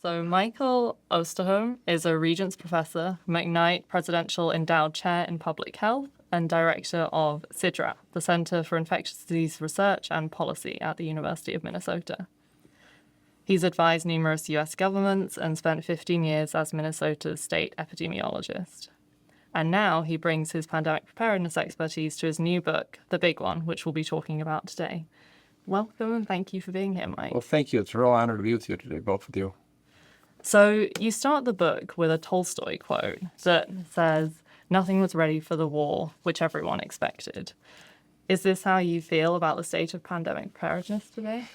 So Michael Osterholm is a Regents Professor, McKnight Presidential Endowed Chair in Public Health, and Director of CIDRAP, the Center for Infectious Disease Research and Policy at the University of Minnesota. He's advised numerous U.S. governments and spent 15 years as Minnesota's state epidemiologist. And now he brings his pandemic preparedness expertise to his new book, The Big One, which we'll be talking about today. Welcome and thank you for being here, Mike. Well, thank you. It's a real honor to be with you today, both of you. So you start the book with a Tolstoy quote that says, "Nothing was ready for the war, which everyone expected." Is this how you feel about the state of pandemic preparedness today?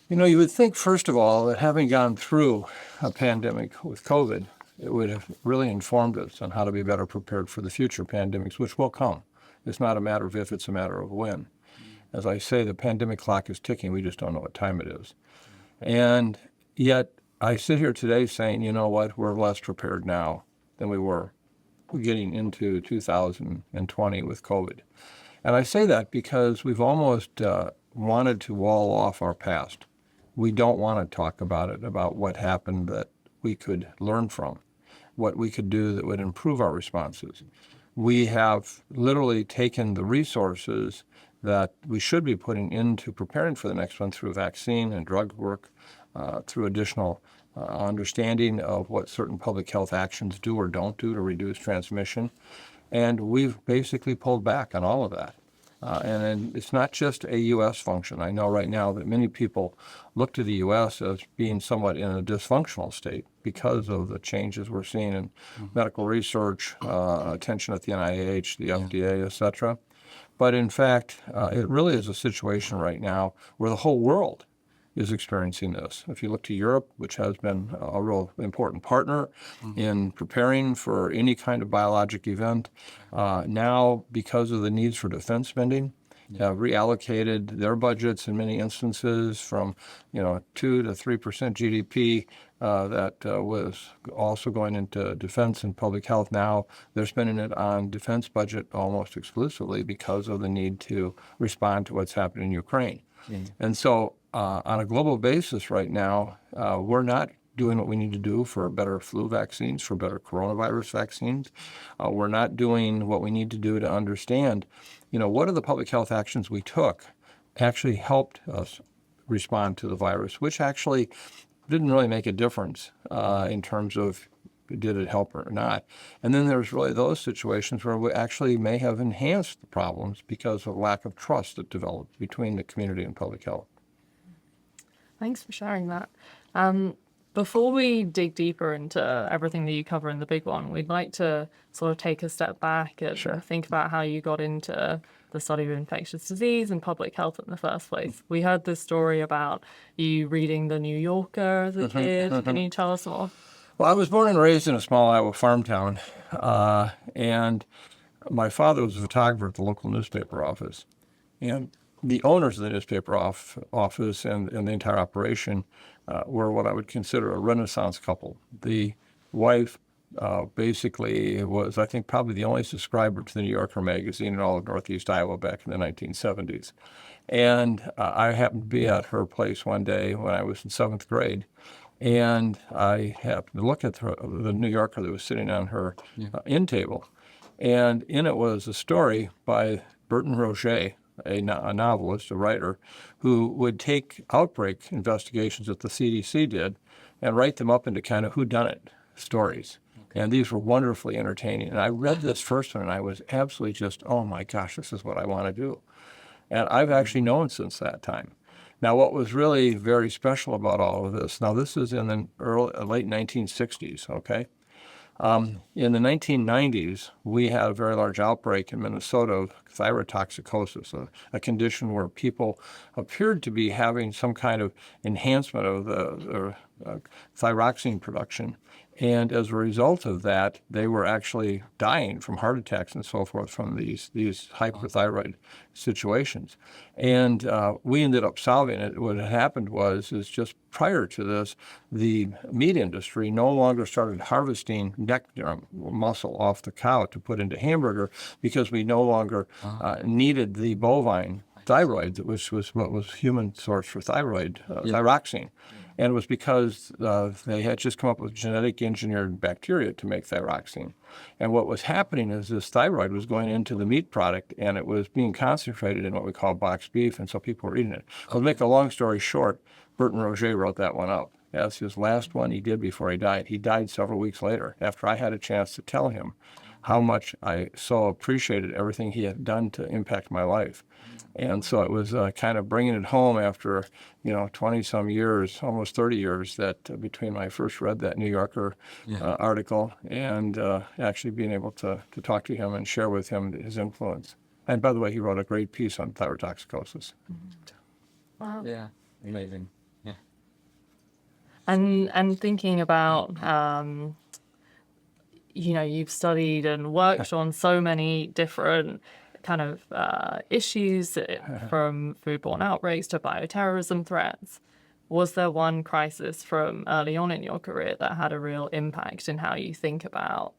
You know, you would think, first of all, that having gone through a pandemic with COVID, it would have really informed us on how to be better prepared for the future pandemics, which will come. It's not a matter of if, it's a matter of when. As I say, the pandemic clock is ticking. We just don't know what time it is. And yet, I sit here today saying, you know what, we're less prepared now than we were getting into 2020 with COVID. And I say that because we've almost wanted to wall off our past. We don't want to talk about it, about what happened that we could learn from, what we could do that would improve our responses. We have literally taken the resources that we should be putting into preparing for the next one through vaccine and drug work, through additional understanding of what certain public health actions do or don't do to reduce transmission. And we've basically pulled back on all of that. And it's not just a U.S. function. I know right now that many people look to the U.S. as being somewhat in a dysfunctional state because of the changes we're seeing in medical research, attention at the NIH, the FDA, et cetera. But in fact, it really is a situation right now where the whole world is experiencing this. If you look to Europe, which has been a real important partner in preparing for any kind of biologic event, now because of the needs for defense spending, have reallocated their budgets in many instances from 2 to 3% GDP that was also going into defense and public health. Now they're spending it on defense budget almost exclusively because of the need to respond to what's happening in Ukraine. And so on a global basis right now, we're not doing what we need to do for better flu vaccines, for better coronavirus vaccines. We're not doing what we need to do to understand, what are the public health actions we took actually helped us respond to the virus, which actually didn't really make a difference in terms of did it help or not. And then there's really those situations where we actually may have enhanced the problems because of lack of trust that developed between the community and public health. Thanks for sharing that. Before we dig deeper into everything that you cover in the big one, we'd like to sort of take a step back and think about how you got into the study of infectious disease and public health in the first place. We heard this story about you reading The New Yorker as a kid. Can you tell us more? Well, I was born and raised in a small Iowa farm town, and my father was a photographer at the local newspaper office. And the owners of the newspaper office and the entire operation were what I would consider a Renaissance couple. The wife basically was, I think, probably the only subscriber to the New Yorker magazine in all of Northeast Iowa back in the 1970s. And I happened to be at her place one day when I was in 7th grade. And I happened to look at the New Yorker that was sitting on her end table. And in it was a story by Bertrand Roget, a novelist, a writer, who would take outbreak investigations that the CDC did and write them up into kind of whodunit stories. And these were wonderfully entertaining. And I read this first one, and I was absolutely just, oh my gosh, this is what I want to do. And I've actually known since that time. Now, what was really very special about all of this, now this is in the late 1960s, okay? In the 1990s, we had a very large outbreak in Minnesota of thyrotoxicosis, a condition where people appeared to be having some kind of enhancement of the thyroxine production. And as a result of that, they were actually dying from heart attacks and so forth from these hyperthyroid situations. And we ended up solving it. What had happened was just prior to this, the meat industry no longer started harvesting neck muscle off the cow to put into hamburger because we no longer needed the bovine thyroid, which was what was human source for thyroid, thyroxine. And it was because they had just come up with genetic engineered bacteria to make thyroxine. And what was happening is this thyroid was going into the meat product, and it was being concentrated in what we call boxed beef, and so people were eating it. To make a long story short, Burton Roget wrote that one up. That's his last one he did before he died. He died several weeks later after I had a chance to tell him how much I so appreciated everything he had done to impact my life. And so it was kind of bringing it home after, 20-some years, almost 30 years, that between when I first read that New Yorker article and actually being able to talk to him and share with him his influence. And by the way, he wrote a great piece on thyrotoxicosis. Wow. Yeah, amazing. Yeah. And thinking about, you've studied and worked on so many different kind of issues from foodborne outbreaks to bioterrorism threats. Was there one crisis from early on in your career that had a real impact in how you think about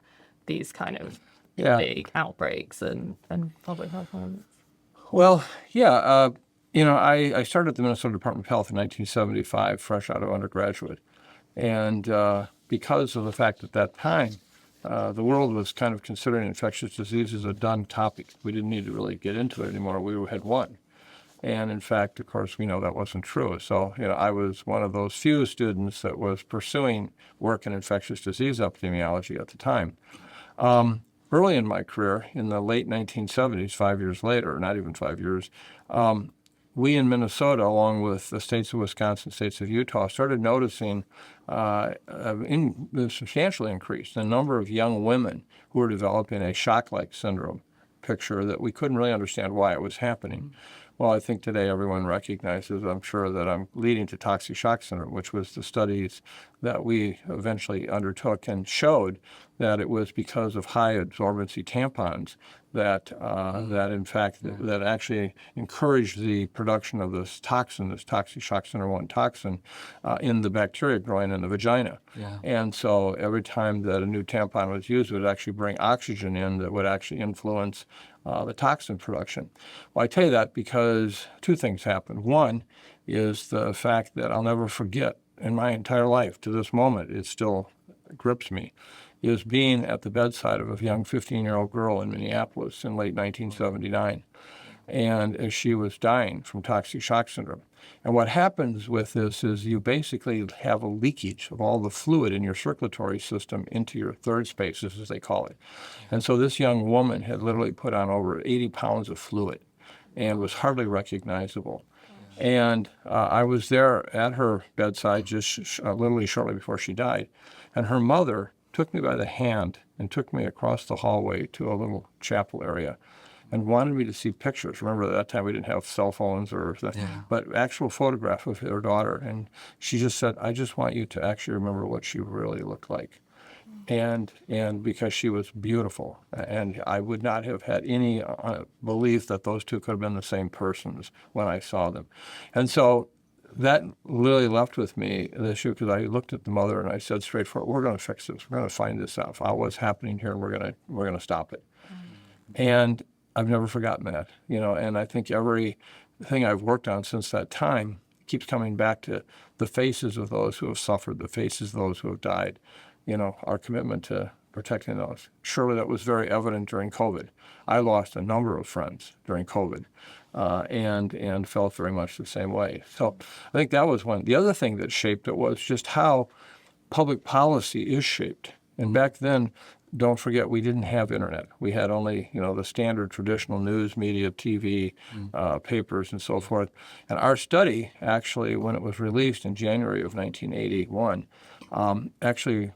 these kind of big outbreaks and public health moments? Well, yeah. I started at the Minnesota Department of Health in 1975, fresh out of undergraduate. And because of the fact at that time, the world was kind of considering infectious diseases a done topic. We didn't need to really get into it anymore. We had won. And in fact, of course, we know that wasn't true. So, I was one of those few students that was pursuing work in infectious disease epidemiology at the time. Early in my career, in the late 1970s, 5 years later, not even 5 years, we in Minnesota, along with the states of Wisconsin, states of Utah, started noticing a substantially increase in the number of young women who were developing a shock-like syndrome picture that we couldn't really understand why it was happening. Well, I think today everyone recognizes, I'm sure, that I'm leading to toxic shock syndrome, which was the studies that we eventually undertook and showed that it was because of high absorbency tampons that in fact that actually encouraged the production of this toxin, this toxic shock syndrome 1 toxin, in the bacteria growing in the vagina. Yeah. And so every time that a new tampon was used, it would actually bring oxygen in that would actually influence the toxin production. Well, I tell you that because two things happened. One is the fact that I'll never forget in my entire life to this moment, it still grips me, is being at the bedside of a young 15-year-old girl in Minneapolis in late 1979. And as she was dying from toxic shock syndrome. And what happens with this is you basically have a leakage of all the fluid in your circulatory system into your third spaces, as they call it. And so this young woman had literally put on over 80 pounds of fluid and was hardly recognizable. And I was there at her bedside just literally shortly before she died. And her mother took me by the hand and took me across the hallway to a little chapel area and wanted me to see pictures. Remember, at that time we didn't have cell phones but actual photograph of her daughter. And she just said, I just want you to actually remember what she really looked like. And because she was beautiful. And I would not have had any belief that those two could have been the same persons when I saw them. And so that really left with me the issue because I looked at the mother and I said straightforward, we're going to fix this. We're going to find this out, what's happening here, and we're going to stop it. And I've never forgotten that, and I think everything I've worked on since that time keeps coming back to the faces of those who have suffered, the faces of those who have died, our commitment to protecting those. Surely that was very evident during COVID. I lost a number of friends during COVID and felt very much the same way. So I think that was one. The other thing that shaped it was just how public policy is shaped. And back then, don't forget, we didn't have internet. We had only, the standard traditional news media, TV, papers, and so forth. And our study, actually, when it was released in January of 1981, actually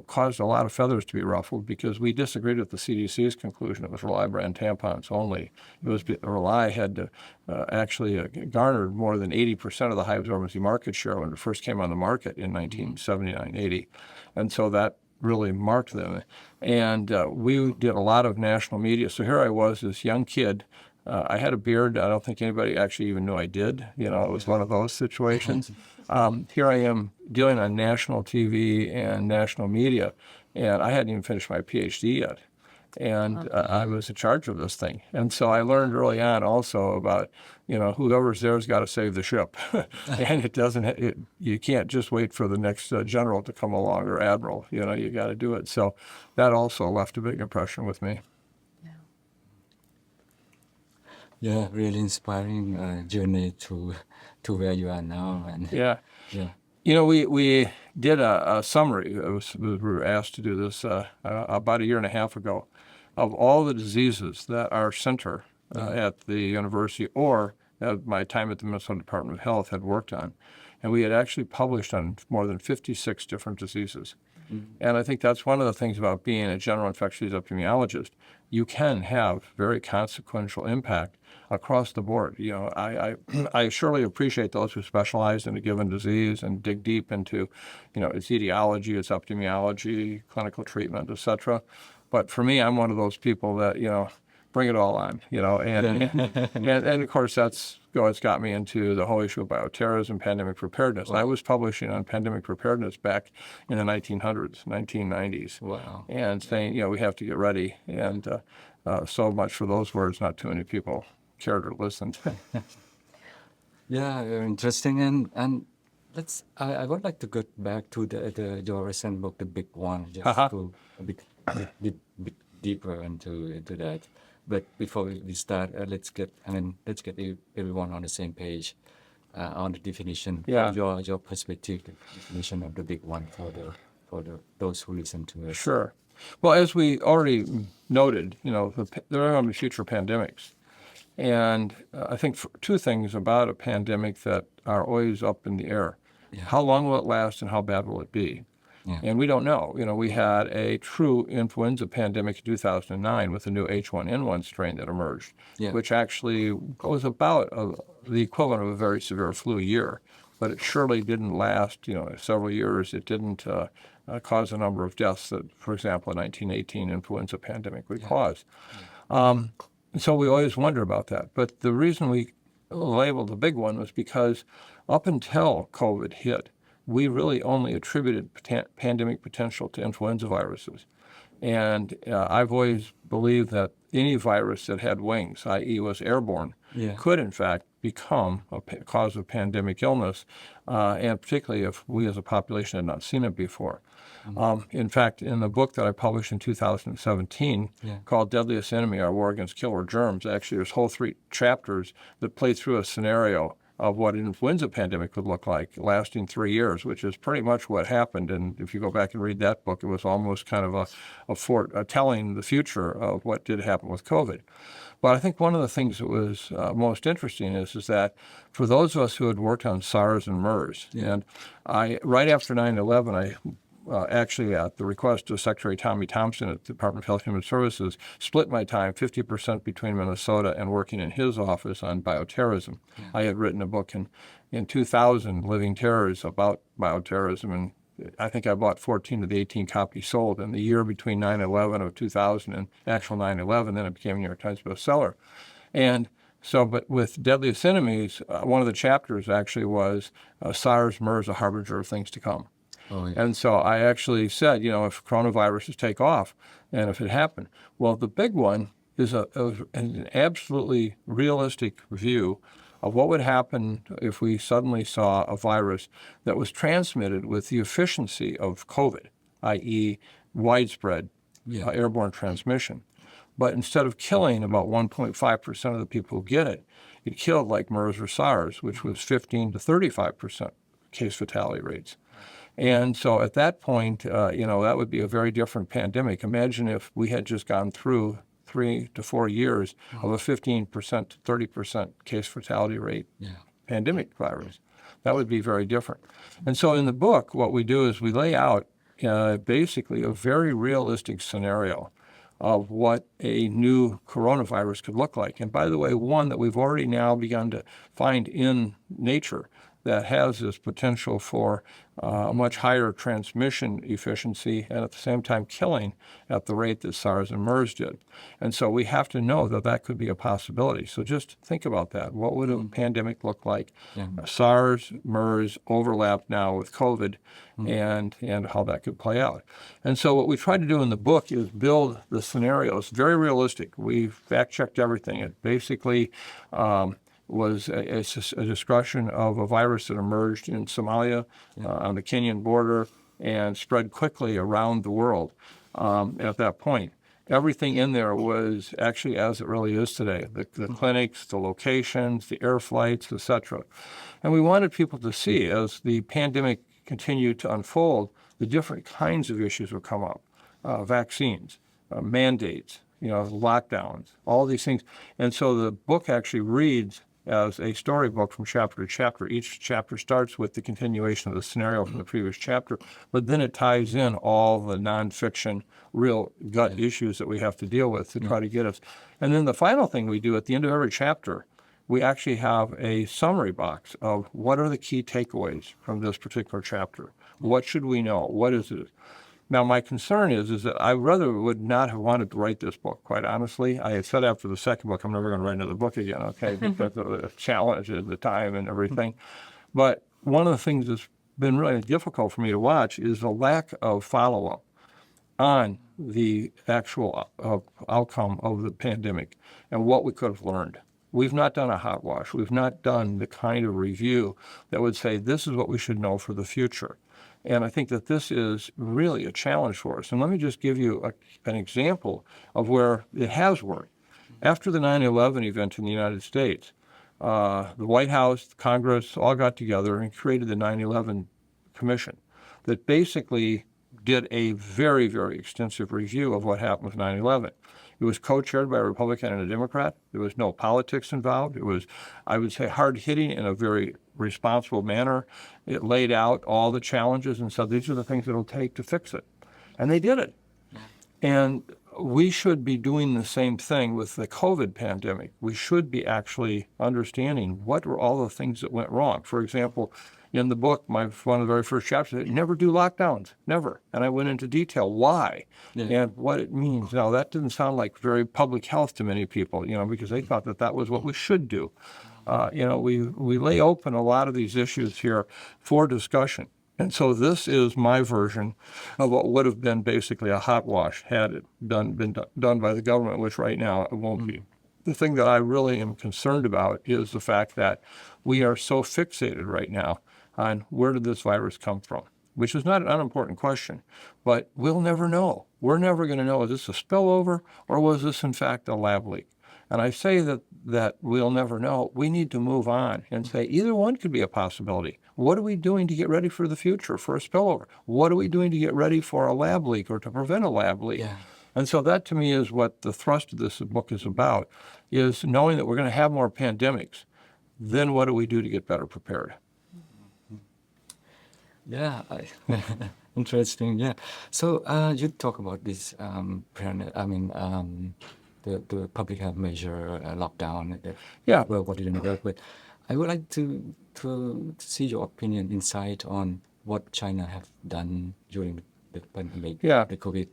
caused a lot of feathers to be ruffled because we disagreed with the CDC's conclusion it was Rely brand tampons only. It was Rely had actually garnered more than 80% of the high absorbency market share when it first came on the market in 1979-80. And so that really marked them. And we did a lot of national media. So here I was, this young kid. I had a beard. I don't think anybody actually even knew I did. It was one of those situations. Here I am dealing on national TV and national media, and I hadn't even finished my PhD yet. And I was in charge of this thing. And so I learned early on also about, whoever's there's got to save the ship. And you can't just wait for the next general to come along or admiral. You got to do it. So that also left a big impression with me. Yeah, really inspiring journey to where you are now. And Yeah. yeah. We did a summary. We were asked to do this about a year and a half ago of all the diseases that our center at the university or at my time at the Minnesota Department of Health had worked on. And we had actually published on more than 56 different diseases. And I think that's one of the things about being a general infectious disease epidemiologist. You can have very consequential impact across the board. I surely appreciate those who specialize in a given disease and dig deep into, its etiology, its epidemiology, clinical treatment, et cetera. But for me, I'm one of those people that, bring it all on, and of course that's what's got me into the whole issue of bioterrorism, pandemic preparedness. I was publishing on pandemic preparedness back in the 1990s. Wow. And saying, we have to get ready. And so much for those words, not too many people cared or listened. Yeah, very interesting. And I would like to go back to your recent book, The Big One, just to a bit deeper into that. But before we start, let's get everyone on the same page on the definition. Yeah. Your perspective, the definition of the big one for those who listen to us. Sure. Well, as we already noted, there are going to be future pandemics. And I think two things about a pandemic that are always up in the air. Yeah. How long will it last and how bad will it be? Yeah. And we don't know. We had a true influenza pandemic in 2009 with the new H1N1 strain that emerged, which actually was about the equivalent of a very severe flu year. But it surely didn't last, several years. It didn't cause a number of deaths that, for example, a 1918 influenza pandemic would cause. So we always wonder about that. But the reason we labeled the big one was because up until COVID hit, we really only attributed pandemic potential to influenza viruses. And I've always believed that any virus that had wings, i.e. was airborne, could in fact become a cause of pandemic illness, and particularly if we as a population had not seen it before. In fact, in the book that I published in 2017 called Deadliest Enemy, Our War Against Killer Germs, actually there's whole 3 chapters that play through a scenario of what an influenza pandemic would look like, lasting 3 years, which is pretty much what happened. And if you go back and read that book, it was almost kind of a telling the future of what did happen with COVID. But I think one of the things that was most interesting is that for those of us who had worked on SARS and MERS, and right after 9/11, I actually, at the request of Secretary Tommy Thompson at the Department of Health and Human Services, split my time 50% between Minnesota and working in his office on bioterrorism. I had written a book in 2000, Living Terrors, about bioterrorism, and I think I bought 14 of the 18 copies sold. In the year between 9/11 of 2000 and actual 9/11, then it became a New York Times bestseller. And so, but with Deadliest Enemies, one of the chapters actually was SARS, MERS, a harbinger of things to come. Oh, yeah. And so I actually said, if coronaviruses take off, and if it happened, well, the big one is an absolutely realistic view of what would happen if we suddenly saw a virus that was transmitted with the efficiency of COVID, i.e. widespread airborne transmission. But instead of killing about 1.5% of the people who get it, it killed like MERS or SARS, which was 15 to 35% case fatality rates. And so at that point, that would be a very different pandemic. Imagine if we had just gone through 3 to 4 years of a 15% to 30% case fatality rate pandemic virus. That would be very different. And so in the book, what we do is we lay out basically a very realistic scenario of what a new coronavirus could look like. And by the way, one that we've already now begun to find in nature that has this potential for a much higher transmission efficiency and at the same time killing at the rate that SARS and MERS did. And so we have to know that that could be a possibility. So just think about that. What would a pandemic look like? SARS, MERS overlapped now with COVID and how that could play out. And so what we tried to do in the book is build the scenarios, very realistic. We fact-checked everything. It basically was a discussion of a virus that emerged in Somalia on the Kenyan border and spread quickly around the world at that point. Everything in there was actually as it really is today, the clinics, the locations, the air flights, etc. And we wanted people to see as the pandemic continued to unfold, the different kinds of issues would come up, vaccines, mandates, lockdowns, all these things. And so the book actually reads as a storybook from chapter to chapter. Each chapter starts with the continuation of the scenario from the previous chapter, but then it ties in all the nonfiction, real gut issues that we have to deal with to try to get us. And then the final thing we do at the end of every chapter, we actually have a summary box of what are the key takeaways from this particular chapter. What should we know? What is it? Now, my concern is that I rather would not have wanted to write this book, quite honestly. I had said after the second book, I'm never going to write another book again, okay, because of the challenge at the time and everything. But one of the things that's been really difficult for me to watch is the lack of follow-up on the actual outcome of the pandemic and what we could have learned. We've not done a hot wash. We've not done the kind of review that would say this is what we should know for the future. And I think that this is really a challenge for us. And let me just give you an example of where it has worked. After the 9/11 event in the United States, the White House, Congress all got together and created the 9/11 Commission that basically did a very, very extensive review of what happened with 9/11. It was co-chaired by a Republican and a Democrat. There was no politics involved. It was, I would say, hard-hitting in a very responsible manner. It laid out all the challenges and said, these are the things it'll take to fix it. And they did it. And we should be doing the same thing with the COVID pandemic. We should be actually understanding what were all the things that went wrong. For example, in the book, one of the very first chapters, never do lockdowns, never. And I went into detail why and what it means. Now, that didn't sound like very public health to many people, because they thought that was what we should do. We lay open a lot of these issues here for discussion. And so this is my version of what would have been basically a hot wash had it been done by the government, which right now it won't be. The thing that I really am concerned about is the fact that we are so fixated right now on where did this virus come from, which is not an unimportant question, but we'll never know. We're never going to know, is this a spillover or was this in fact a lab leak? And I say that we'll never know. We need to move on and say either one could be a possibility. What are we doing to get ready for the future, for a spillover? What are we doing to get ready for a lab leak or to prevent a lab leak? Yeah. And so that to me is what the thrust of this book is about, is knowing that we're going to have more pandemics. Then what do we do to get better prepared? Yeah, interesting. Yeah. So you talk about this, the public health measure lockdown. Well, what didn't work, but I would like to see your opinion, insight on what China have done during the pandemic, the COVID.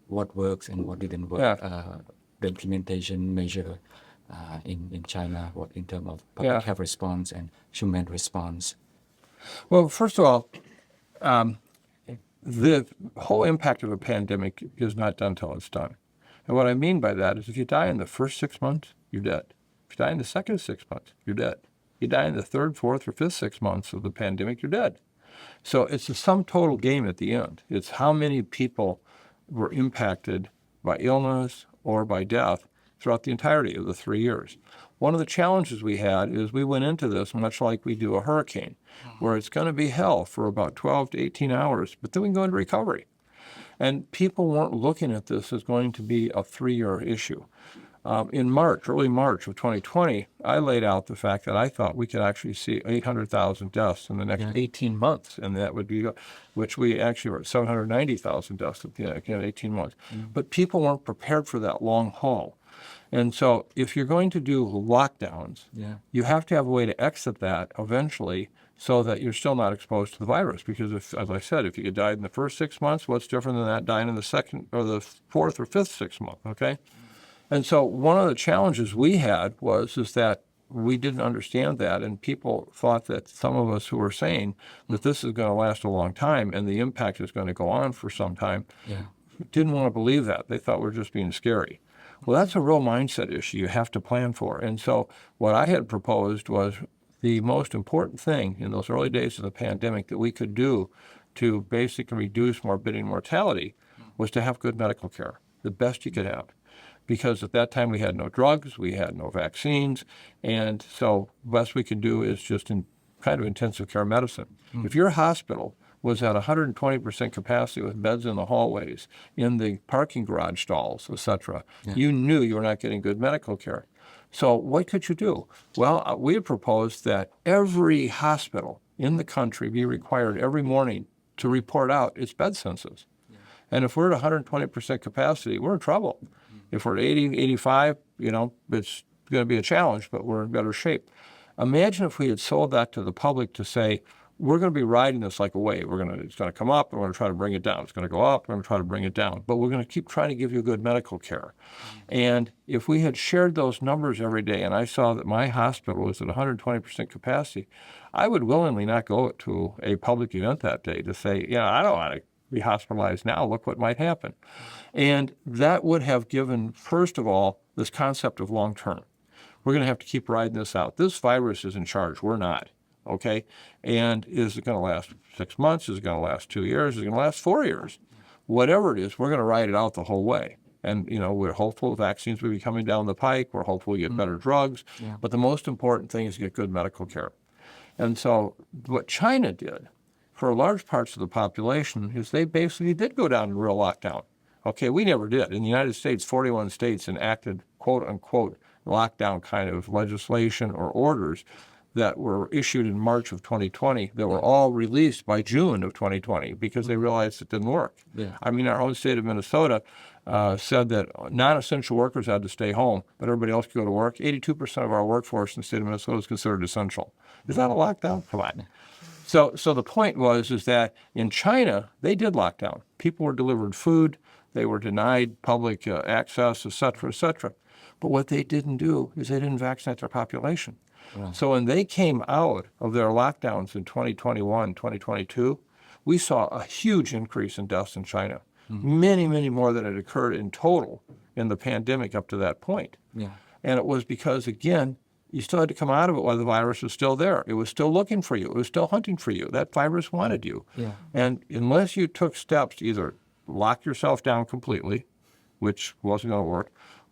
What works and what didn't work. The implementation measure in China, what in terms of public health response and human response. Well, first of all, the whole impact of a pandemic is not done till it's done. And what I mean by that is if you die in the first 6 months, you're dead. If you die in the second 6 months, you're dead. You die in the third, fourth, or fifth 6 months of the pandemic, you're dead. So it's a sum total game at the end. It's how many people were impacted by illness or by death throughout the entirety of the 3 years. One of the challenges we had is we went into this much like we do a hurricane, where it's going to be hell for about 12 to 18 hours, but then we can go into recovery. And people weren't looking at this as going to be a 3-year issue. In early March of 2020, I laid out the fact that I thought we could actually see 800,000 deaths in the next 18 months, and that would be, which we actually were at 790,000 deaths at the end of 18 months. But people weren't prepared for that long haul. And so if you're going to do lockdowns, Yeah. you have to have a way to exit that eventually so that you're still not exposed to the virus. Because if, as I said, if you died in the first 6 months, what's different than that dying in the second or the fourth or fifth 6 month, okay? And so one of the challenges we had is that we didn't understand that, and people thought that some of us who were saying that this is going to last a long time and the impact is going to go on for some time didn't want to believe that. They thought we were just being scary. Well, that's a real mindset issue you have to plan for. And so what I had proposed was the most important thing in those early days of the pandemic that we could do to basically reduce morbidity and mortality was to have good medical care, the best you could have. Because at that time we had no drugs, we had no vaccines, and so the best we could do is just in kind of intensive care medicine. If your hospital was at 120% capacity with beds in the hallways, in the parking garage stalls, etc., you knew you were not getting good medical care. So what could you do? Well, we had proposed that every hospital in the country be required every morning to report out its bed census. And if we're at 120% capacity, we're in trouble. If we're at 80, 85, it's going to be a challenge, but we're in better shape. Imagine if we had sold that to the public to say, we're going to be riding this like a wave. It's going to come up, and we're going to try to bring it down. It's going to go up, we're going to try to bring it down. But we're going to keep trying to give you good medical care. And if we had shared those numbers every day, and I saw that my hospital was at 120% capacity, I would willingly not go to a public event that day to say, I don't want to be hospitalized now. Look what might happen. And that would have given, first of all, this concept of long term. We're going to have to keep riding this out. This virus is in charge. We're not. Okay? And is it going to last 6 months? Is it going to last 2 years? Is it going to last 4 years? Whatever it is, we're going to ride it out the whole way. And, we're hopeful vaccines will be coming down the pike. We're hopeful we get better drugs. Yeah. But the most important thing is to get good medical care. And so what China did for large parts of the population is they basically did go down to real lockdown. Okay, we never did. In the United States, 41 states enacted quote-unquote lockdown kind of legislation or orders that were issued in March of 2020 that were all released by June of 2020 because they realized it didn't work. Yeah. I mean, our own state of Minnesota said that non-essential workers had to stay home, but everybody else could go to work. 82% of our workforce in the state of Minnesota is considered essential. Is that a lockdown? Come on. So the point is that in China, they did lock down. People were delivered food. They were denied public access, et cetera, et cetera. But what they didn't do is they didn't vaccinate their population. Right. So when they came out of their lockdowns in 2021, 2022, we saw a huge increase in deaths in China. Many, many more than had occurred in total in the pandemic up to that point. Yeah. And it was because, again, you still had to come out of it while the virus was still there. It was still looking for you. It was still hunting for you. That virus wanted you. Yeah. And unless you took steps to either lock yourself down completely, which wasn't going to work,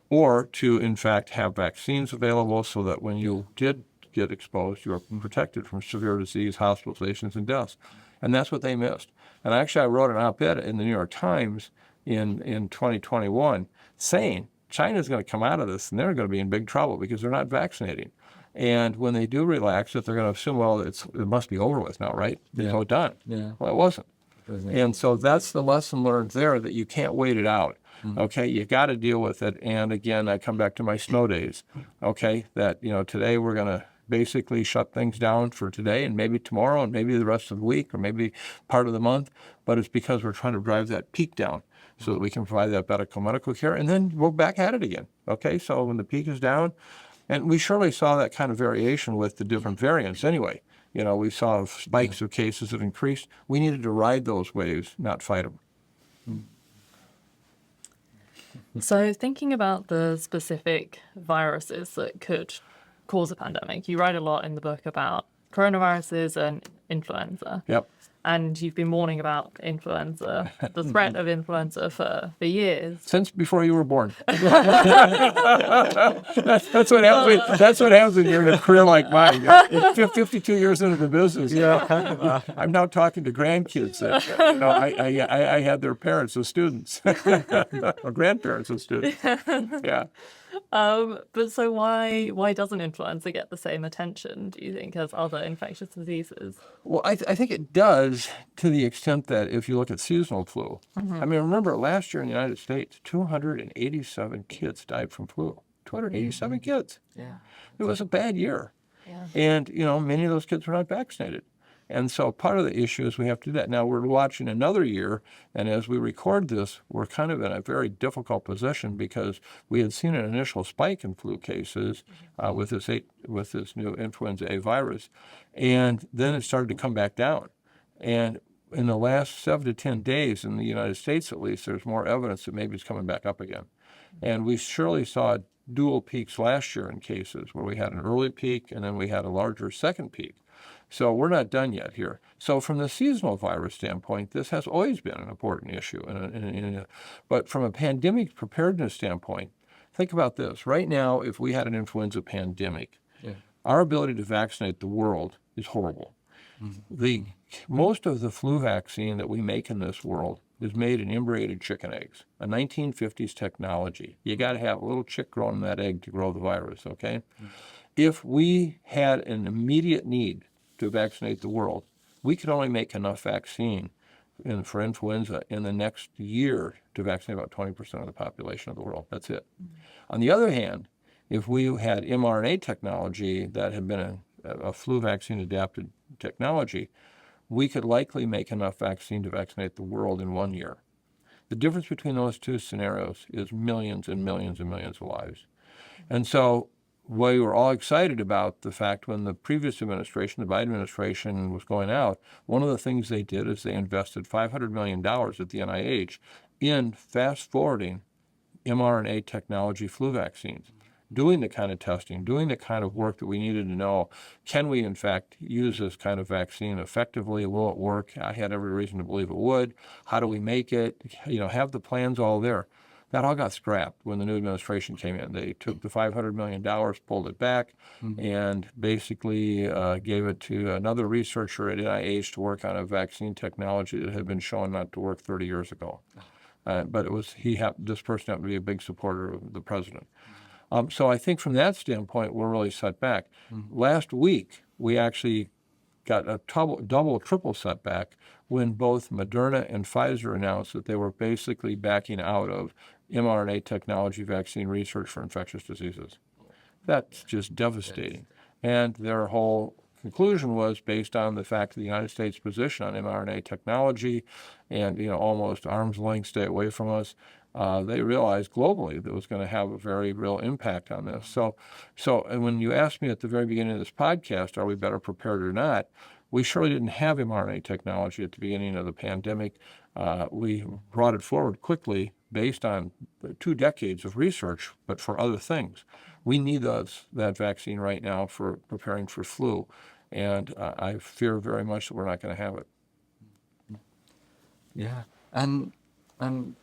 or to, in fact, have vaccines available so that when you did get exposed, you were protected from severe disease, hospitalizations, and deaths. And that's what they missed. And actually, I wrote an op-ed in the New York Times in 2021 saying China's going to come out of this and they're going to be in big trouble because they're not vaccinating. And when they do relax it, they're going to assume, well, it must be over with now, right? Yeah. So done. Yeah. Well, it wasn't. And so that's the lesson learned there, that you can't wait it out. Okay, you got to deal with it. And again, I come back to my snow days. Okay, that today we're going to basically shut things down for today and maybe tomorrow and maybe the rest of the week or maybe part of the month. But it's because we're trying to drive that peak down so that we can provide that medical care, and then we're back at it again. Okay, so when the peak is down, and we surely saw that kind of variation with the different variants anyway. We saw spikes of cases that increased. We needed to ride those waves, not fight them. So thinking about the specific viruses that could cause a pandemic, you write a lot in the book about coronaviruses and influenza. Yep. And you've been warning about influenza, the threat of influenza for years. Since before you were born. That's what happens. That's what happens when you're in a career like mine. 52 years into the business. Yeah. I'm now talking to grandkids that I had their parents as students, or grandparents as students. Yeah. But so why doesn't influenza get the same attention, do you think, as other infectious diseases? Well, I think it does to the extent that if you look at seasonal flu, I mean, remember last year in the United States, 287 kids died from flu. 287 kids. Yeah. It was a bad year. Yeah. And, many of those kids were not vaccinated. And so part of the issue is we have to do that. Now we're watching another year, and as we record this, we're kind of in a very difficult position because we had seen an initial spike in flu cases with this new influenza A virus, and then it started to come back down. And in the last 7 to 10 days, in the United States at least, there's more evidence that maybe it's coming back up again. And we surely saw dual peaks last year in cases where we had an early peak and then we had a larger second peak. So we're not done yet here. So from the seasonal virus standpoint, this has always been an important issue. But from a pandemic preparedness standpoint, think about this. Right now, if we had an influenza pandemic, our ability to vaccinate the world is horrible. Most of the flu vaccine that we make in this world is made in embryonated chicken eggs, a 1950s technology. You got to have a little chick growing in that egg to grow the virus, okay? If we had an immediate need to vaccinate the world, we could only make enough vaccine for influenza in the next year to vaccinate about 20% of the population of the world. That's it. On the other hand, if we had mRNA technology that had been a flu vaccine adapted technology, we could likely make enough vaccine to vaccinate the world in 1 year. The difference between those two scenarios is millions and millions and millions of lives. And so we were all excited about the fact when the previous administration, the Biden administration, was going out, one of the things they did is they invested $500 million at the NIH in fast-forwarding mRNA technology flu vaccines, doing the kind of testing, doing the kind of work that we needed to know. Can we, in fact, use this kind of vaccine effectively? Will it work? I had every reason to believe it would. How do we make it? Have the plans all there. That all got scrapped when the new administration came in. They took the $500 million, pulled it back, and basically gave it to another researcher at NIH to work on a vaccine technology that had been shown not to work 30 years ago. But this person happened to be a big supporter of the president. So I think from that standpoint, we're really set back. Last week, we actually got a double, triple setback when both Moderna and Pfizer announced that they were basically backing out of mRNA technology vaccine research for infectious diseases. That's just devastating. And their whole conclusion was based on the fact that the United States' position on mRNA technology and almost arm's length, stay away from us. They realized globally that it was going to have a very real impact on this. So and when you asked me at the very beginning of this podcast, are we better prepared or not, we surely didn't have mRNA technology at the beginning of the pandemic. We brought it forward quickly based on 2 decades of research, but for other things. We need that vaccine right now for preparing for flu, and I fear very much that we're not going to have it. Yeah, and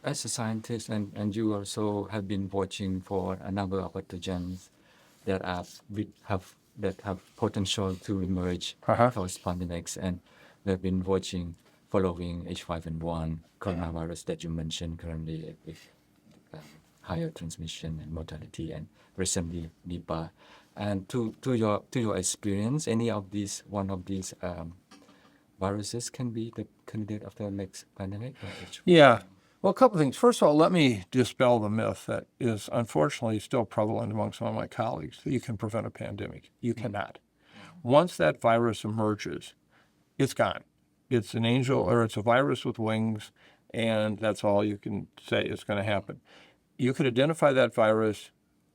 as a scientist, and you also have been watching for a number of pathogens that have potential to emerge post pandemics, and we've been following H5N1 coronavirus that you mentioned currently with higher transmission and mortality, and recently Nipah. And to your experience, one of these viruses can be the candidate of the next pandemic? Yeah. Well, a couple of things. First of all, let me dispel the myth that is unfortunately still prevalent among some of my colleagues that you can prevent a pandemic. You cannot. Once that virus emerges, it's gone. It's an angel, or it's a virus with wings, and that's all you can say is going to happen. You could identify that virus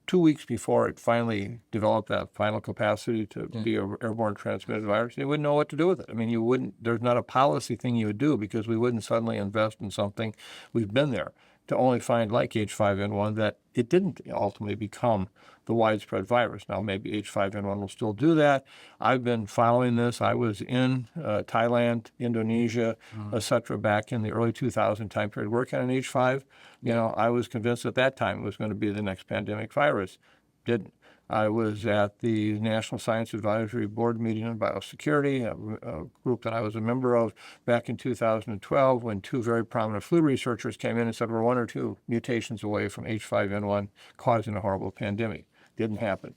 2 weeks before it finally developed that final capacity to be an airborne transmitted virus. You wouldn't know what to do with it. I mean, there's not a policy thing you would do, because we wouldn't suddenly invest in something. We've been there to only find, like H5N1, that it didn't ultimately become the widespread virus. Now, maybe H5N1 will still do that. I've been following this. I was in Thailand, Indonesia, etc., back in the early 2000 time period working on H5. I was convinced at that time it was going to be the next pandemic virus. Didn't. I was at the National Science Advisory Board meeting on biosecurity, a group that I was a member of back in 2012 when two very prominent flu researchers came in and said we're one or two mutations away from H5N1 causing a horrible pandemic. Didn't happen.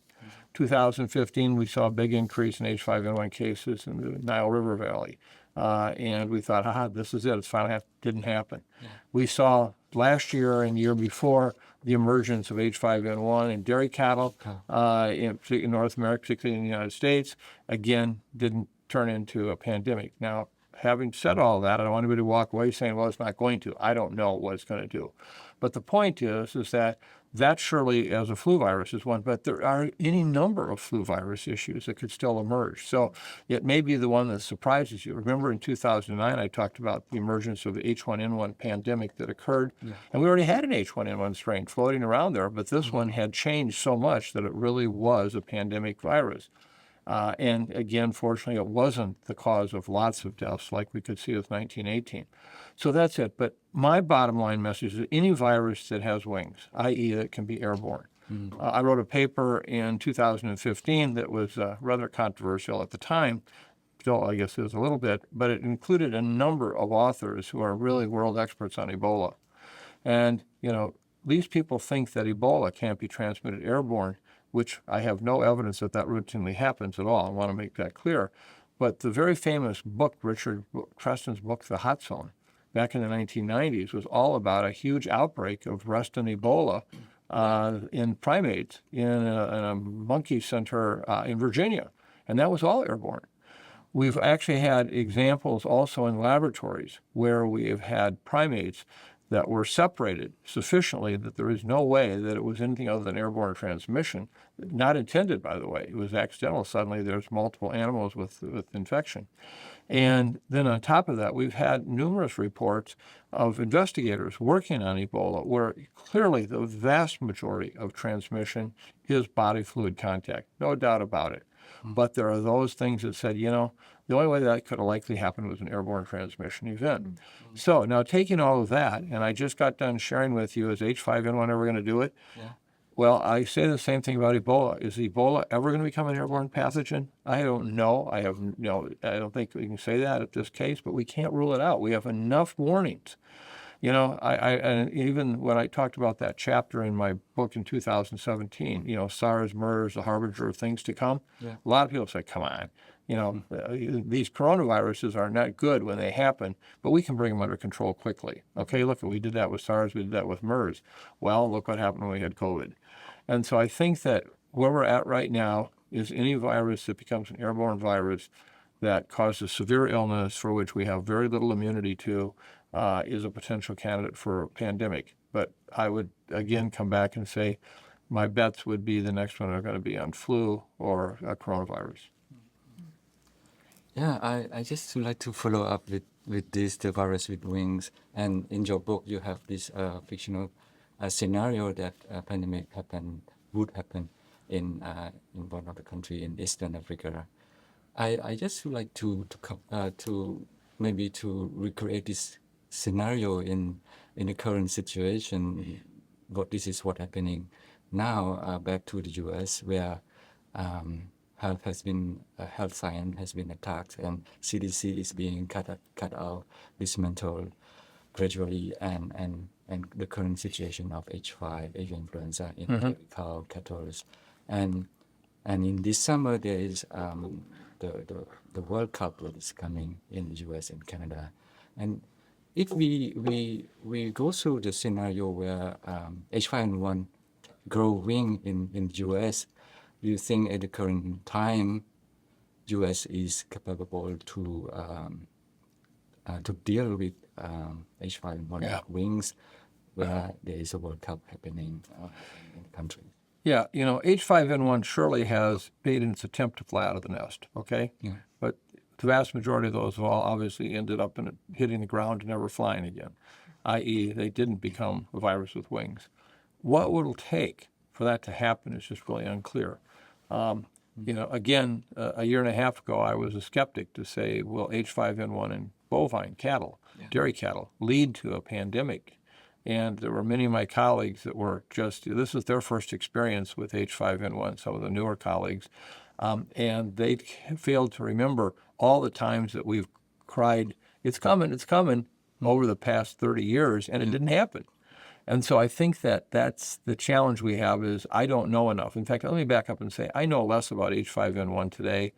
2015, we saw a big increase in H5N1 cases in the Nile River Valley. And we thought, this is it. It's finally didn't happen. Yeah. We saw last year and the year before the emergence of H5N1 in dairy cattle in North America, particularly in the United States. Again, didn't turn into a pandemic. Now, having said all that, I don't want anybody to walk away saying, well, it's not going to. I don't know what it's going to do. But the point is that surely as a flu virus is one, but there are any number of flu virus issues that could still emerge. So it may be the one that surprises you. Remember in 2009, I talked about the emergence of the H1N1 pandemic that occurred, and we already had an H1N1 strain floating around there, but this one had changed so much that it really was a pandemic virus. And again, fortunately, it wasn't the cause of lots of deaths like we could see with 1918. So that's it. But my bottom line message is any virus that has wings, i.e. that can be airborne. I wrote a paper in 2015 that was rather controversial at the time. Still, I guess it was a little bit, but it included a number of authors who are really world experts on Ebola. And, these people think that Ebola can't be transmitted airborne, which I have no evidence that routinely happens at all. I want to make that clear. But the very famous book, Richard Creston's book, The Hot Zone, back in the 1990s, was all about a huge outbreak of resistant Ebola in primates in a monkey center in Virginia. And that was all airborne. We've actually had examples also in laboratories where we have had primates that were separated sufficiently that there is no way that it was anything other than airborne transmission, not intended, by the way. It was accidental. Suddenly there's multiple animals with infection. And then on top of that, we've had numerous reports of investigators working on Ebola where clearly the vast majority of transmission is body fluid contact, no doubt about it. But there are those things that said, the only way that could have likely happened was an airborne transmission event. So now taking all of that, and I just got done sharing with you, is H5N1 ever going to do it? Yeah. Well, I say the same thing about Ebola. Is Ebola ever going to become an airborne pathogen? I don't know. I don't think we can say that at this case, but we can't rule it out. We have enough warnings. And even when I talked about that chapter in my book in 2017, SARS, MERS, the harbinger of things to come, a lot of people say, come on, these coronaviruses are not good when they happen, but we can bring them under control quickly. Okay, look, we did that with SARS, we did that with MERS. Well, look what happened when we had COVID. And so I think that where we're at right now is any virus that becomes an airborne virus that causes severe illness for which we have very little immunity to, is a potential candidate for a pandemic. But I would, again, come back and say my bets would be the next one are going to be on flu or coronavirus. Yeah, I just would like to follow up with this, the virus with wings. And in your book, you have this fictional scenario that a pandemic would happen in one of the country in Eastern Africa. I just would like to maybe to recreate this scenario in the current situation. This is what happening now back to the U.S. where health science has been attacked and CDC is being cut out, dismantled gradually, and the current situation of H5, avian influenza in cow, cattle, and in this summer there is the World Cup that is coming in the U.S. and Canada, and if we go through the scenario where H5N1 grow wing in the U.S., do you think at the current time U.S. is capable to deal with H5N1 wings where there is a World Cup happening in the country? Yeah, H5N1 surely has made its attempt to fly out of the nest, okay? Yeah. But the vast majority of those have all obviously ended up hitting the ground and never flying again, i.e. they didn't become a virus with wings. What it'll take for that to happen is just really unclear. Again, a year and a half ago, I was a skeptic to say, will H5N1 in bovine cattle, dairy cattle, lead to a pandemic? And there were many of my colleagues that were this was their first experience with H5N1, some of the newer colleagues. And they failed to remember all the times that we've cried, it's coming, over the past 30 years, and it didn't happen. And so I think that that's the challenge we have is I don't know enough. In fact, let me back up and say I know less about H5N1 today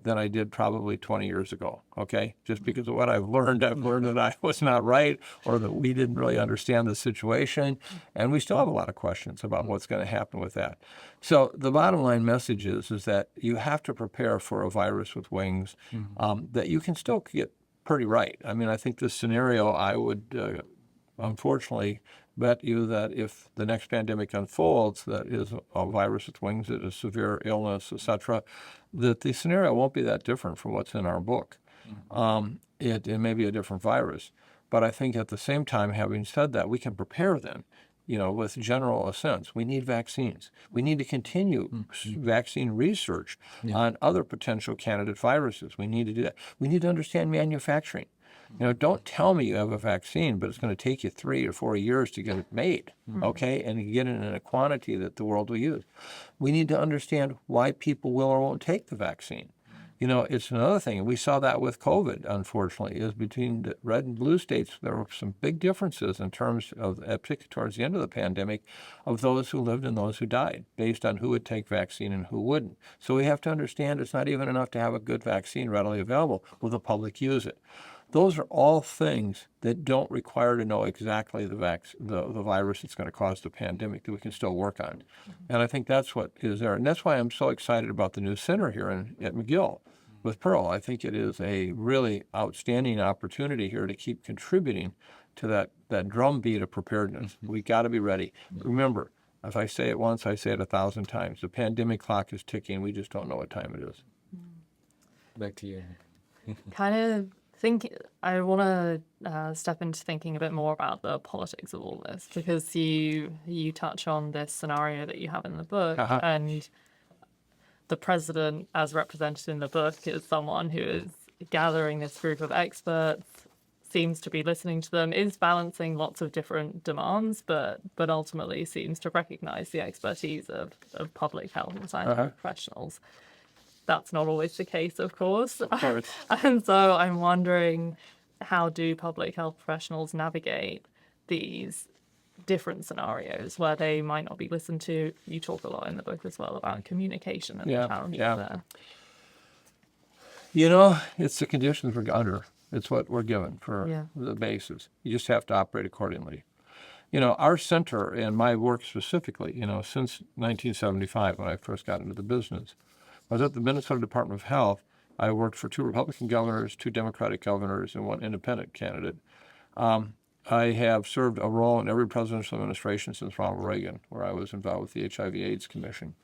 than I did probably 20 years ago, okay? Just because of what I've learned that I was not right or that we didn't really understand the situation. And we still have a lot of questions about what's going to happen with that. So the bottom line message is that you have to prepare for a virus with wings that you can still get pretty right. I mean, I think this scenario, I would unfortunately bet you that if the next pandemic unfolds that is a virus with wings, that is severe illness, etc., that the scenario won't be that different from what's in our book. It may be a different virus. But I think at the same time, having said that, we can prepare then, with general assents. We need vaccines. We need to continue vaccine research on other potential candidate viruses. We need to do that. We need to understand manufacturing. Don't tell me you have a vaccine, but it's going to take you 3 or 4 years to get it made, okay, and get it in a quantity that the world will use. We need to understand why people will or won't take the vaccine. It's another thing, and we saw that with COVID, unfortunately, is between the red and blue states, there were some big differences in terms of, particularly towards the end of the pandemic, of those who lived and those who died, based on who would take vaccine and who wouldn't. So we have to understand it's not even enough to have a good vaccine readily available. Will the public use it? Those are all things that don't require to know exactly the virus that's going to cause the pandemic that we can still work on. And I think that's what is there. And that's why I'm so excited about the new center here at McGill with PERL. I think it is a really outstanding opportunity here to keep contributing to that drumbeat of preparedness. We got to be ready. Remember, if I say it once, I say it 1,000 times. The pandemic clock is ticking. We just don't know what time it is. Back to you. Kind of I want to step into thinking a bit more about the politics of all this, because you touch on this scenario that you have in the book, and the president, as represented in the book, is someone who is gathering this group of experts, seems to be listening to them, is balancing lots of different demands, but ultimately seems to recognize the expertise of public health and scientific professionals. That's not always the case, of course. And so I'm wondering, how do public health professionals navigate these different scenarios where they might not be listened to? You talk a lot in the book as well about communication and the challenges there. It's the conditions we're under. It's what we're given for the basis. You just have to operate accordingly. Our center and my work specifically, since 1975 when I first got into the business, I was at the Minnesota Department of Health. I worked for 2 Republican governors, 2 Democratic governors, and 1 independent candidate. I have served a role in every presidential administration since Ronald Reagan, where I was involved with the HIV/AIDS Commission.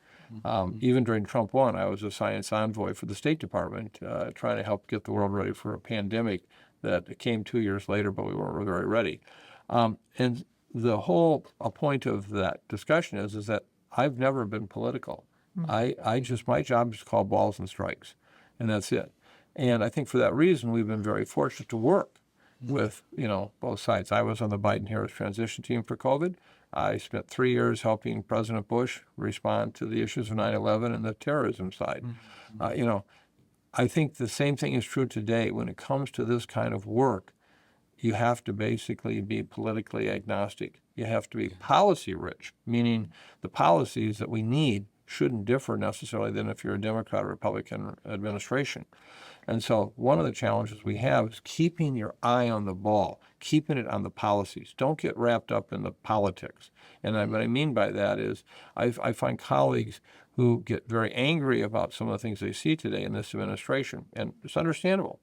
Even during Trump 1, I was a science envoy for the State Department, trying to help get the world ready for a pandemic that came 2 years later, but we weren't very ready. And the whole point of that discussion is that I've never been political. My job is to call balls and strikes, and that's it. And I think for that reason, we've been very fortunate to work with, both sides. I was on the Biden-Harris transition team for COVID. I spent 3 years helping President Bush respond to the issues of 9/11 and the terrorism side. I think the same thing is true today. When it comes to this kind of work, you have to basically be politically agnostic. You have to be policy rich, meaning the policies that we need shouldn't differ necessarily than if you're a Democrat or Republican administration. And so one of the challenges we have is keeping your eye on the ball, keeping it on the policies. Don't get wrapped up in the politics. And what I mean by that is I find colleagues who get very angry about some of the things they see today in this administration, and it's understandable.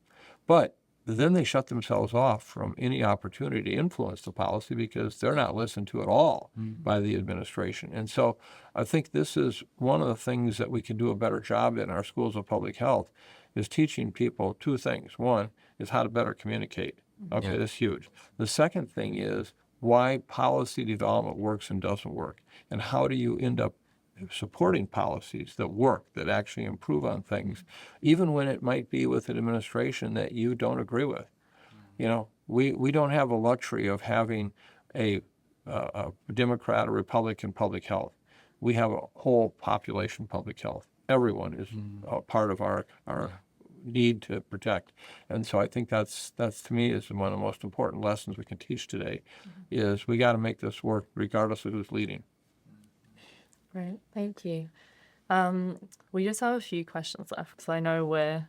But then they shut themselves off from any opportunity to influence the policy because they're not listened to at all by the administration. And so I think this is one of the things that we can do a better job in our schools of public health is teaching people 2 things. One is how to better communicate. Okay, that's huge. The second thing is why policy development works and doesn't work, and how do you end up supporting policies that work, that actually improve on things, even when it might be with an administration that you don't agree with. We don't have a luxury of having a a Democrat or Republican public health. We have a whole population public health. Everyone is a part of our need to protect. And so I think that's to me is one of the most important lessons we can teach today is we got to make this work regardless of who's leading. Great, thank you. We just have a few questions left because I know we're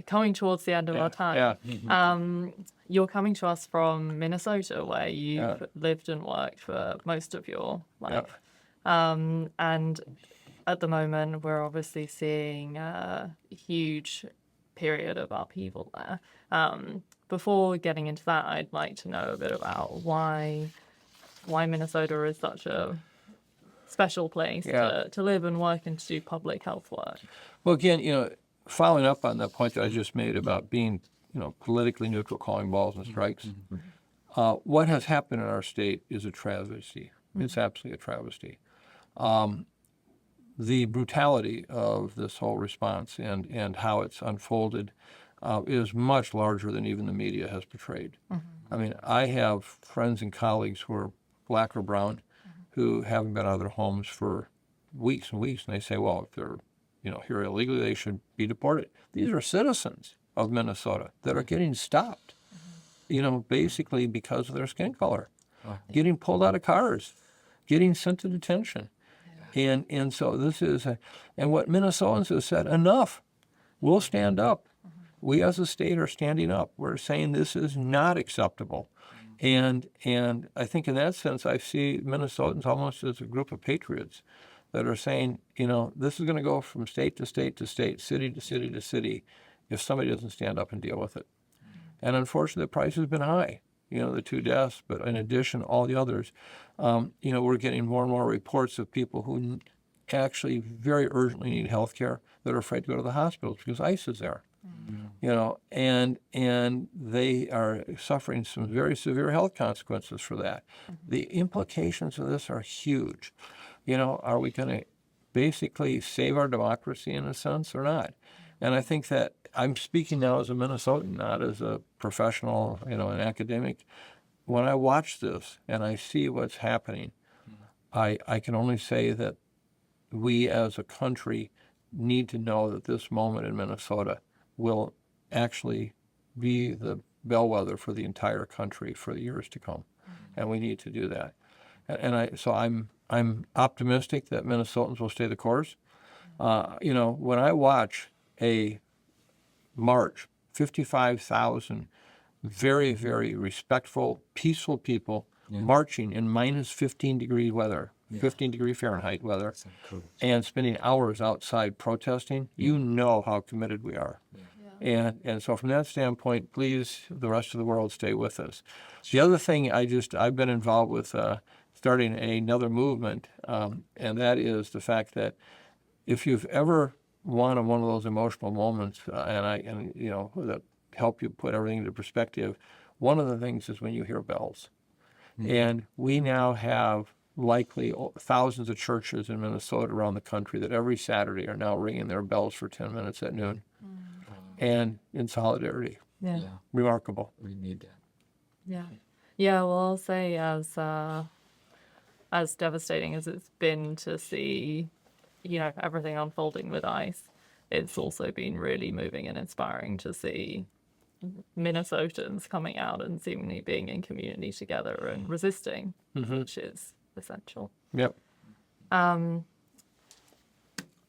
coming towards the end of our time. Yeah. You're coming to us from Minnesota, where you've lived and worked for most of your life. And at the moment, we're obviously seeing a huge period of upheaval there. Before getting into that, I'd like to know a bit about why Minnesota is such a special place to live and work and to do public health work. Well, again, following up on the point that I just made about being, politically neutral, calling balls and strikes, what has happened in our state is a travesty. It's absolutely a travesty. The brutality of this whole response and how it's unfolded is much larger than even the media has portrayed. I mean, I have friends and colleagues who are black or brown who haven't been out of their homes for weeks and weeks, and they say, well, if they're here illegally, they should be deported. These are citizens of Minnesota that are getting stopped, basically because of their skin color, getting pulled out of cars, getting sent to detention. And so this is, and what Minnesotans have said, enough, we'll stand up. We as a state are standing up. We're saying this is not acceptable. And I think in that sense, I see Minnesotans almost as a group of patriots that are saying, this is going to go from state to state to state, city to city to city, if somebody doesn't stand up and deal with it. And unfortunately, the price has been high. The 2 deaths, but in addition, all the others. We're getting more and more reports of people who actually very urgently need health care that are afraid to go to the hospitals because ICE is there. And they are suffering some very severe health consequences for that. The implications of this are huge. Are we going to basically save our democracy in a sense or not? And I think that I'm speaking now as a Minnesotan, not as a professional, an academic. When I watch this and I see what's happening, I can only say that we as a country need to know that this moment in Minnesota will actually be the bellwether for the entire country for the years to come, and we need to do that. So I'm optimistic that Minnesotans will stay the course. When I watch a march, 55,000 very, very respectful, peaceful people marching in minus 15-degree weather, 15-degree Fahrenheit weather, and spending hours outside protesting, you know how committed we are. And so from that standpoint, please, the rest of the world, stay with us. The other thing I've been involved with starting another movement, and that is the fact that if you've ever wanted one of those emotional moments, that help you put everything into perspective, one of the things is when you hear bells. And we now have likely thousands of churches in Minnesota around the country that every Saturday are now ringing their bells for 10 minutes at noon. And in solidarity. Remarkable. We need that. Well, I'll say as devastating as it's been to see, everything unfolding with ICE, it's also been really moving and inspiring to see Minnesotans coming out and seemingly being in community together and resisting, which is essential. Yep.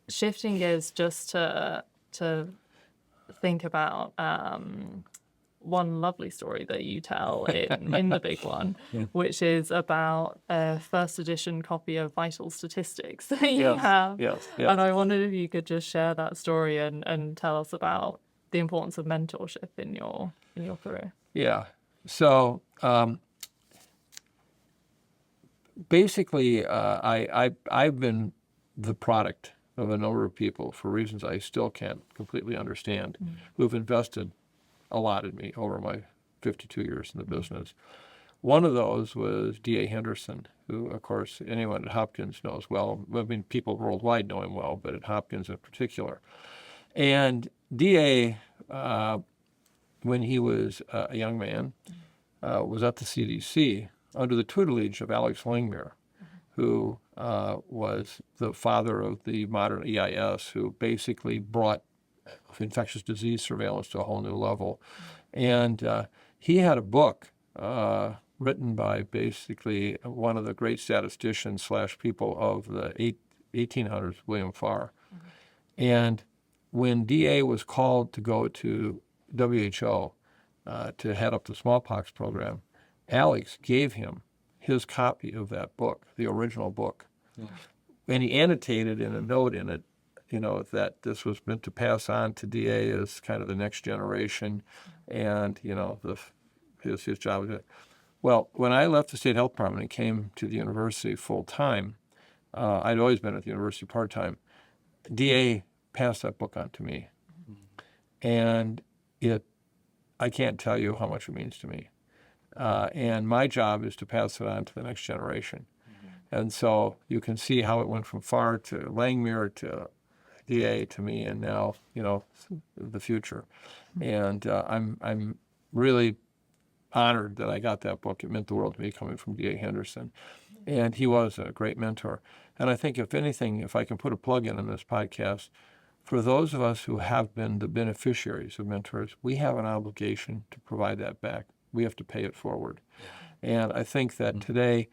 Shifting gears just to think about one lovely story that you tell in the big one, which is about a first edition copy of Vital Statistics that you have. Yes. And I wondered if you could just share that story and tell us about the importance of mentorship in your career. Yeah. So basically, I've been the product of a number of people, for reasons I still can't completely understand, who've invested a lot in me over my 52 years in the business. One of those was D.A. Henderson, who, of course, anyone at Hopkins knows well. I mean, people worldwide know him well, but at Hopkins in particular. And D.A., when he was a young man, was at the CDC under the tutelage of Alex Langmuir, who was the father of the modern EIS, who basically brought infectious disease surveillance to a whole new level. And he had a book written by basically one of the great statisticians / people of the 1800s, William Farr. And when DA was called to go to WHO to head up the smallpox program, Alex gave him his copy of that book, the original book. Yeah. And he annotated in a note in it, that this was meant to pass on to DA as kind of the next generation, and, his job was it. Well, when I left the state health department and came to the university full time, I'd always been at the university part time. DA passed that book on to me, and I can't tell you how much it means to me. And my job is to pass it on to the next generation. And so you can see how it went from Farr to Langmuir to DA to me, and now, the future. And I'm really honored that I got that book. It meant the world to me, coming from D.A. Henderson. And he was a great mentor. And I think, if anything, if I can put a plug in this podcast, for those of us who have been the beneficiaries of mentors, we have an obligation to provide that back. We have to pay it forward. And I think that today,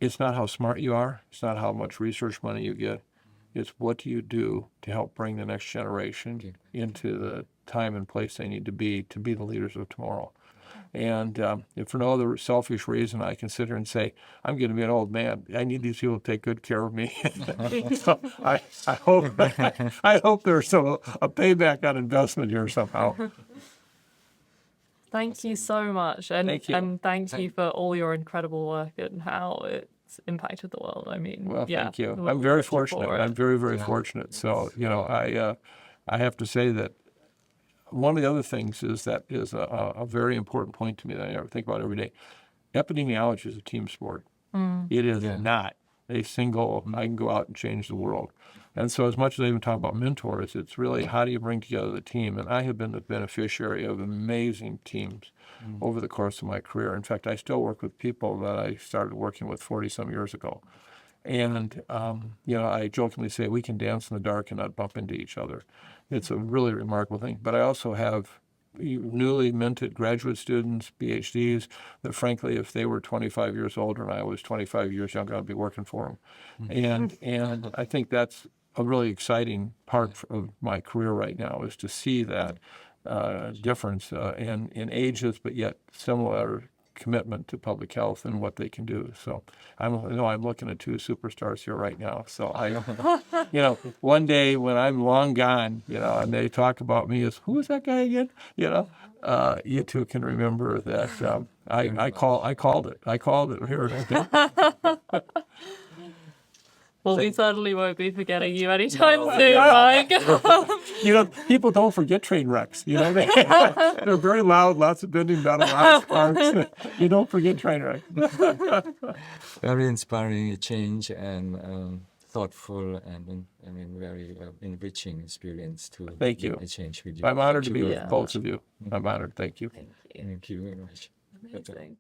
it's not how smart you are. It's not how much research money you get. It's what do you do to help bring the next generation into the time and place they need to be the leaders of tomorrow. And if for no other selfish reason, I can sit here and say, I'm going to be an old man. I need these people to take good care of me. So I hope there's a payback on investment here somehow. Thank you so much. And Thank you. And thank you for all your incredible work and how it's impacted the world. I mean, Well, yeah, thank you. we're I'm very grateful fortunate. for it. I'm very, very fortunate. So, I have to say that one of the other things is a very important point to me that I think about every day. Epidemiology is a team sport. It is not a single, I can go out and change the world. And so, as much as I even talk about mentors, it's really how do you bring together the team? And I have been the beneficiary of amazing teams over the course of my career. In fact, I still work with people that I started working with 40-some years ago. And, I jokingly say we can dance in the dark and not bump into each other. It's a really remarkable thing. But I also have newly minted graduate students, PhDs, that frankly, if they were 25 years older and I was 25 years younger, I'd be working for them. And I think that's a really exciting part of my career right now, is to see that difference in ages, but yet similar commitment to public health and what they can do. So I'm looking at two superstars here right now. So one day when I'm long gone, and they talk about me as, who is that guy again? You two can remember that I called it. I called it here. Well, we certainly won't be forgetting you anytime soon, Mike. People don't forget train wrecks. They're very loud, lots of bending metal, lots of sparks. You don't forget train wrecks. Very inspiring change and thoughtful and very enriching experience to Thank you. make a change with you. I'm honored to be with both of you. I'm honored. Thank you. Thank you. Thank you very much. Amazing.